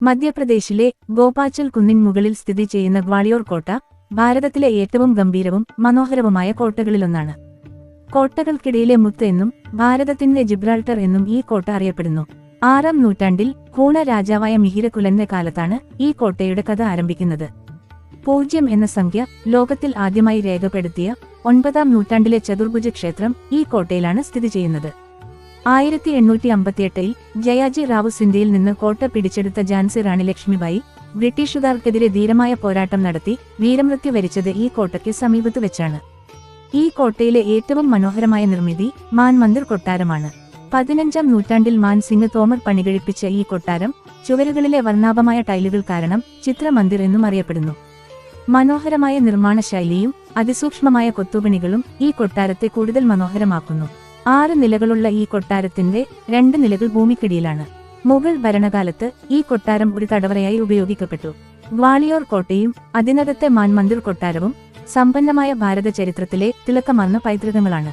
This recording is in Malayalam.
മധ്യപ്രദേശിലെ ഗോപാച്ചൽ കുന്നിൻ മുകളിൽ സ്ഥിതി ചെയ്യുന്ന ഗ്വാളിയോർ കോട്ട ഭാരതത്തിലെ ഏറ്റവും ഗംഭീരവും മനോഹരവുമായ കോട്ടകളിലൊന്നാണ്. കോട്ടകൾക്കിടയിലെ മുത്ത് എന്നും ഭാരതത്തിന്റെ ജിബ്രാൾട്ടർ എന്നും ഈ കോട്ട അറിയപ്പെടുന്നു. 6-ാം നൂറ്റാണ്ടിൽ ഹൂണ രാജാവായ മിഹിരകുലന്റെ കാലത്താണ് ഈ കോട്ടയുടെ കഥ ആരംഭിക്കുന്നത്. 0 എന്ന സംഖ്യ ലോകത്തിൽ ആദ്യമായി രേഖപ്പെടുത്തിയ 9-ാം നൂറ്റാണ്ടിലെ ചതുർഭുജ ക്ഷേത്രം ഈ കോട്ടയിലാണ് സ്ഥിതി ചെയ്യുന്നത്. 1858-ൽ ജയാജി റാവു സിന്ധ്യയിൽ നിന്ന് കോട്ട പിടിച്ചെടുത്ത ഝാൻസി റാണി ലക്ഷ്മിബായി ബ്രിട്ടീഷുകാർക്കെതിരെ ധീരമായ പോരാട്ടം നടത്തി വീരമൃത്യു വരിച്ചത് ഈ കോട്ടയ്ക്ക് സമീപത്ത് വെച്ചാണ്. ഈ കോട്ടയിലെ ഏറ്റവും മനോഹരമായ നിർമ്മിതി മാൻ മന്ദിർ കൊട്ടാരമാണ്. 15-ാം നൂറ്റാണ്ടിൽ മാൻ സിംഗ് തോമർ പണികഴിപ്പിച്ച ഈ കൊട്ടാരം ചുവരുകളിലെ വർണ്ണാഭമായ ടൈലുകൾ കാരണം ചിത്രമന്ദിർ എന്നും അറിയപ്പെടുന്നു. മനോഹരമായ നിർമ്മാണ ശൈലിയും അതിസൂക്ഷ്മമായ കൊത്തുപണികളും ഈ കൊട്ടാരത്തെ കൂടുതൽ മനോഹരമാക്കുന്നു. 6 നിലകളുള്ള ഈ കൊട്ടാരത്തിന്റെ 2 നിലകൾ ഭൂമിക്കടിയിലാണ്. മുഗൾ ഭരണകാലത്ത് ഈ കൊട്ടാരം ഒരു തടവറയായി ഉപയോഗിക്കപ്പെട്ടു. ഗ്വാളിയോർ കോട്ടയും അതിനകത്തെ മാൻ മന്ദിർ കൊട്ടാരവും സമ്പന്നമായ ഭാരത ചരിത്രത്തിലെ തിളക്കമാർന്ന പൈതൃകങ്ങളാണ്.